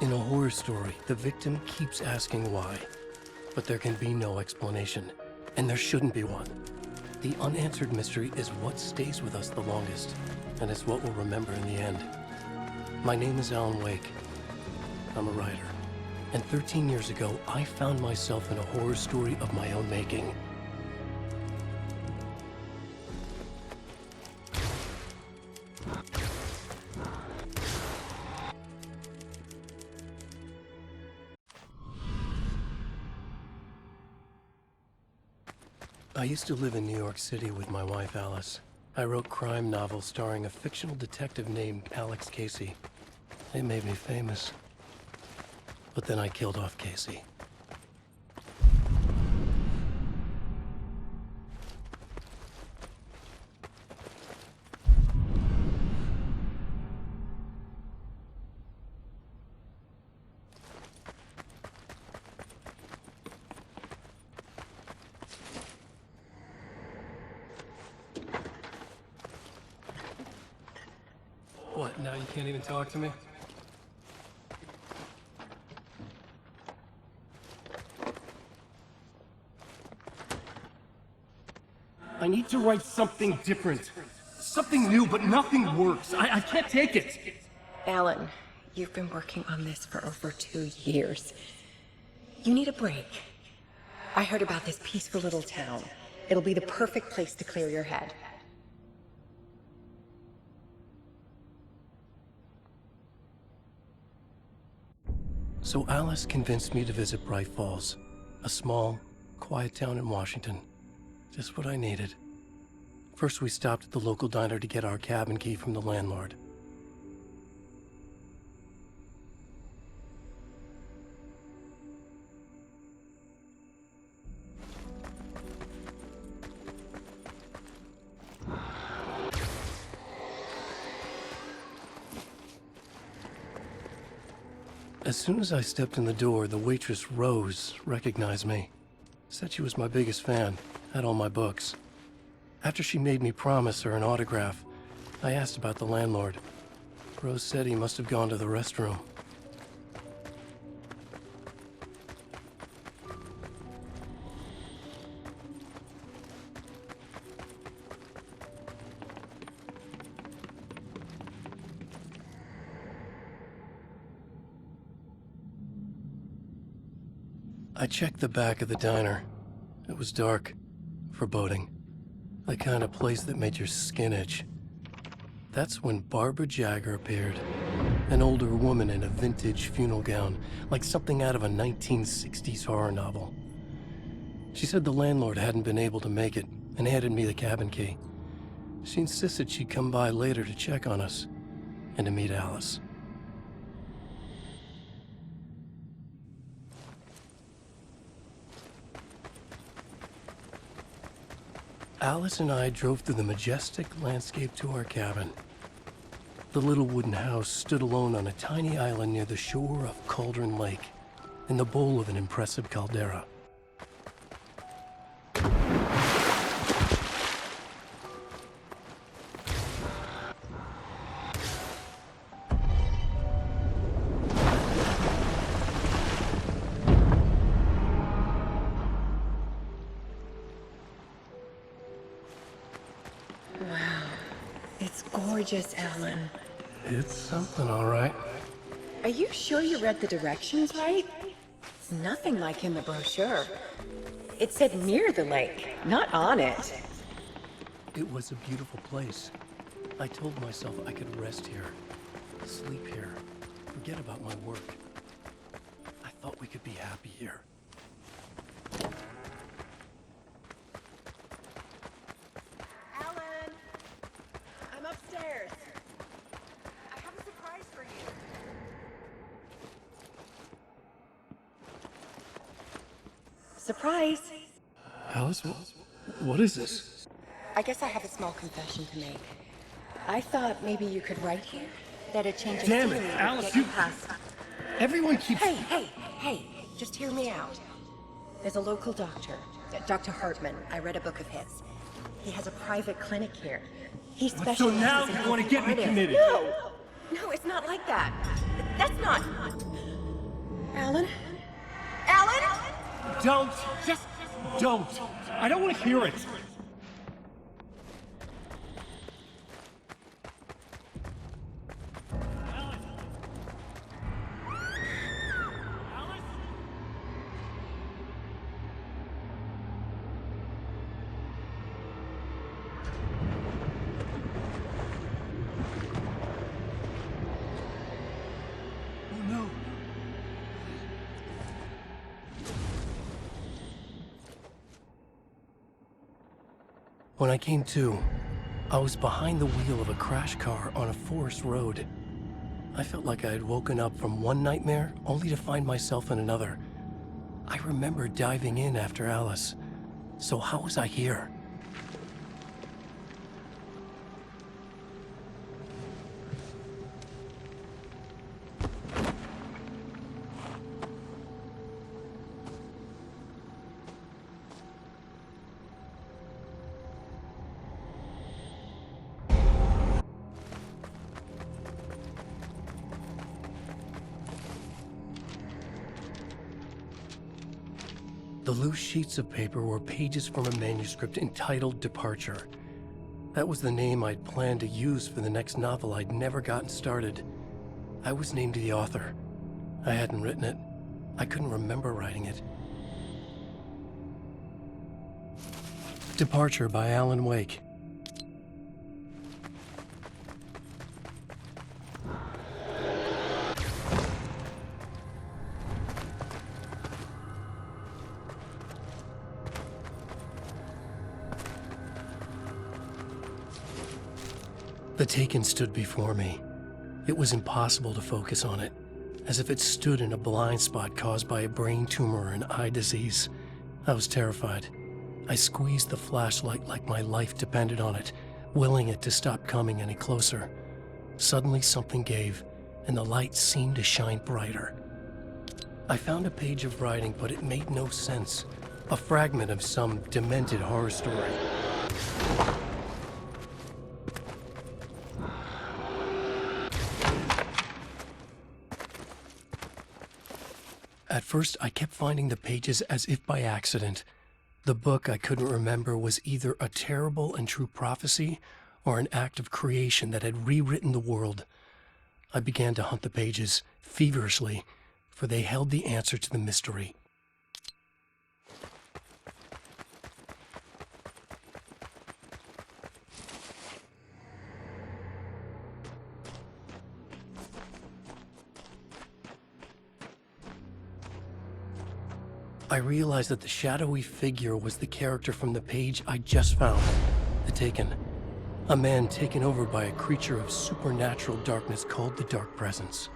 In a horror story, the victim keeps asking why, but there can be no explanation, and there shouldn't be one. The unanswered mystery is what stays with us the longest, and it's what we'll remember in the end. My name is Alan Wake. I'm a writer, and 13 years ago, I found myself in a horror story of my own making. I used to live in New York City with my wife, Alice. I wrote crime novels starring a fictional detective named Alex Casey. They made me famous. But then I killed off Casey. What, now you can't even talk to me? I need to write something different. Something new, but nothing works. I can't take it. Alan, you've been working on this for over 2 years. You need a break. I heard about this peaceful little town. It'll be the perfect place to clear your head. So Alice convinced me to visit Bright Falls, a small, quiet town in Washington. Just what I needed. First, we stopped at the local diner to get our cabin key from the landlord. As soon as I stepped in the door, the waitress, Rose, recognized me. Said she was my biggest fan, had all my books. After she made me promise her an autograph, I asked about the landlord. Rose said he must have gone to the restroom. I checked the back of the diner. It was dark, foreboding. The kind of place that made your skin itch. That's when Barbara Jagger appeared. An older woman in a vintage funeral gown, like something out of a 1960s horror novel. She said the landlord hadn't been able to make it, and handed me the cabin key. She insisted she'd come by later to check on us, and to meet Alice. Alice and I drove through the majestic landscape to our cabin. The little wooden house stood alone on a tiny island near the shore of Cauldron Lake, in the bowl of an impressive caldera. Gorgeous, Alan. It's something, all right. Are you sure you read the directions right? It's nothing like in the brochure. It said near the lake, not on it. It was a beautiful place. I told myself I could rest here, sleep here, forget about my work. I thought we could be happy here. Upstairs. I have a surprise for you. Surprise! Alice, what is this? I guess I have a small confession to make. I thought maybe you could write here that a change of Damn it, scenery would Alice, get you... past. Everyone keeps... Hey, just hear me out. There's a local doctor, Dr. Hartman. I read a book of his. He has a private clinic here. He specializes So now in you want to get me artists. committed? No, it's not like that. That's not... Alan? Alan? Don't! Just don't! I don't want to hear it! Oh no! When I came to, I was behind the wheel of a crash car on a forest road. I felt like I had woken up from one nightmare only to find myself in another. I remember diving in after Alice. So how was I here? The loose sheets of paper were pages from a manuscript entitled Departure. That was the name I'd planned to use for the next novel I'd never gotten started. I was named the author. I hadn't written it. I couldn't remember writing it. Departure by Alan Wake. The Taken stood before me. It was impossible to focus on it, as if it stood in a blind spot caused by a brain tumor and eye disease. I was terrified. I squeezed the flashlight like my life depended on it, willing it to stop coming any closer. Suddenly something gave, and the light seemed to shine brighter. I found a page of writing, but it made no sense. A fragment of some demented horror story. At first, I kept finding the pages as if by accident. The book I couldn't remember was either a terrible and true prophecy or an act of creation that had rewritten the world. I began to hunt the pages feverishly, for they held the answer to the mystery. I realized that the shadowy figure was the character from the page I just found, The Taken. A man taken over by a creature of supernatural darkness called the Dark Presence.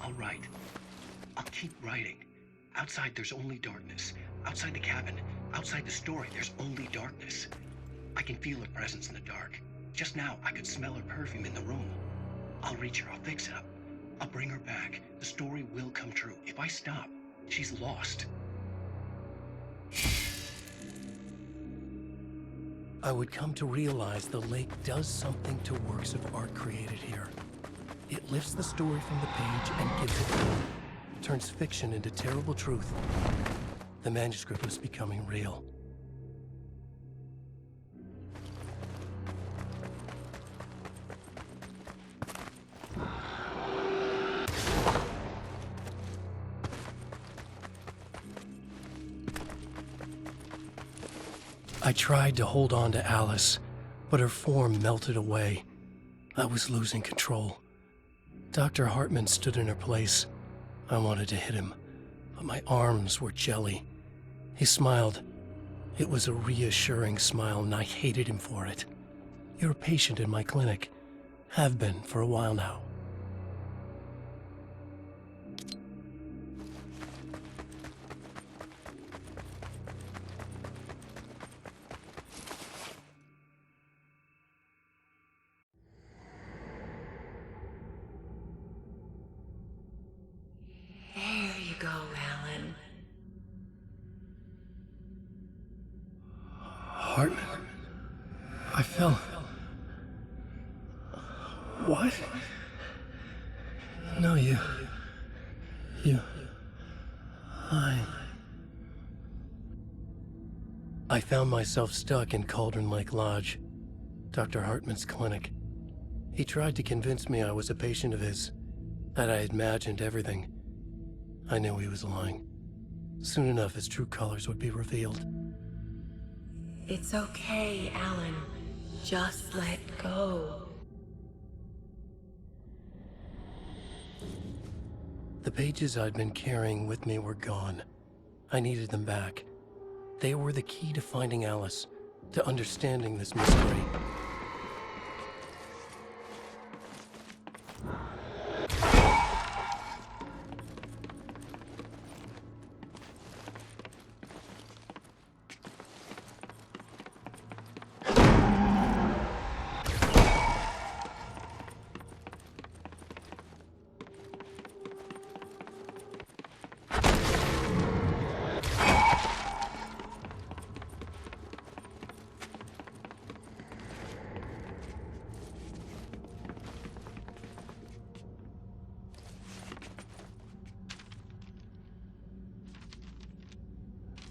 All right. I'll keep writing. Outside, there's only darkness. Outside the cabin, outside the story, there's only darkness. I can feel her presence in the dark. Just now, I could smell her perfume in the room. I'll reach her. I'll fix it up. I'll bring her back. The story will come true. If I stop, she's lost. I would come to realize the lake does something to works of art created here. It lifts the story from the page and gives it meaning. Turns fiction into terrible truth. The manuscript was becoming real. I tried to hold on to Alice, but her form melted away. I was losing control. Dr. Hartman stood in her place. I wanted to hit him, but my arms were jelly. He smiled. It was a reassuring smile, and I hated him for it. You're a patient in my clinic. Have been for a while now. There you go, Alan. Hartman? I fell. What? No, you. I found myself stuck in Cauldron Lake Lodge, Dr. Hartman's clinic. He tried to convince me I was a patient of his, that I had imagined everything. I knew he was lying. Soon enough, his true colors would be revealed. It's okay, Alan. Just let go. The pages I'd been carrying with me were gone. I needed them back. They were the key to finding Alice, to understanding this mystery.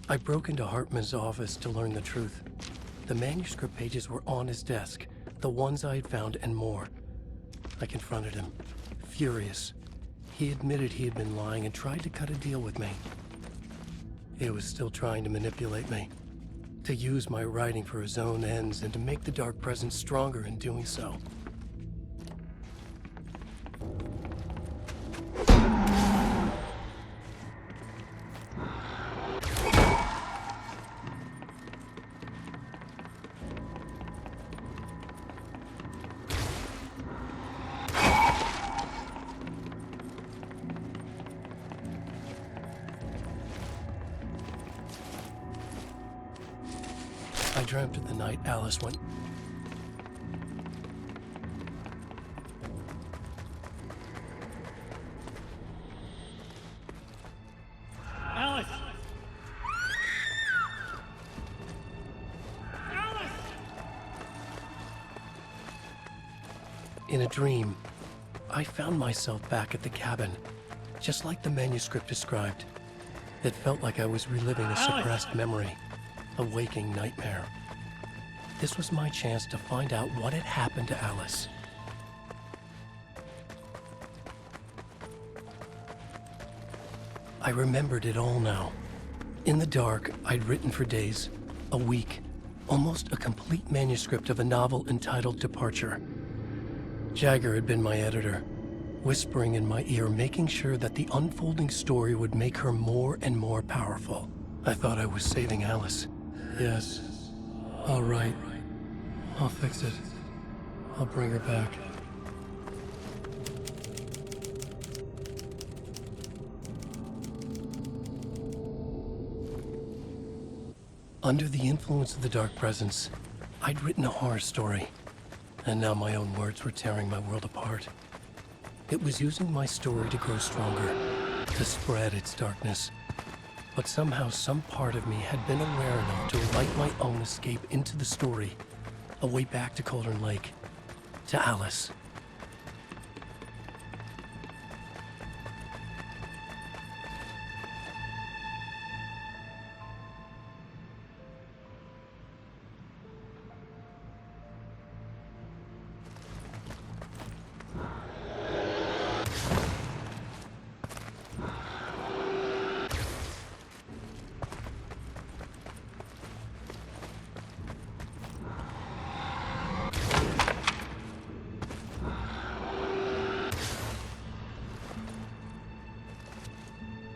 I broke into Hartman's office to learn the truth. The manuscript pages were on his desk, the ones I had found and more. I confronted him, furious. He admitted he had been lying and tried to cut a deal with me. He was still trying to manipulate me, to use my writing for his own ends and to make the Dark Presence stronger in doing so. I dreamt of the night Alice went. Alice! Alice! In a dream, I found myself back at the cabin, just like the manuscript described. It felt like I was reliving a suppressed memory, a waking nightmare. This was my chance to find out what had happened to Alice. I remembered it all now. In the dark, I'd written for days, a week, almost a complete manuscript of a novel entitled Departure. Jagger had been my editor, whispering in my ear, making sure that the unfolding story would make her more and more powerful. I thought I was saving Alice. Yes. All right. I'll fix it. I'll bring her back. Under the influence of the Dark Presence, I'd written a horror story, and now my own words were tearing my world apart. It was using my story to grow stronger, to spread its darkness. But somehow some part of me had been aware enough to write my own escape into the story, a way back to Cauldron Lake, to Alice.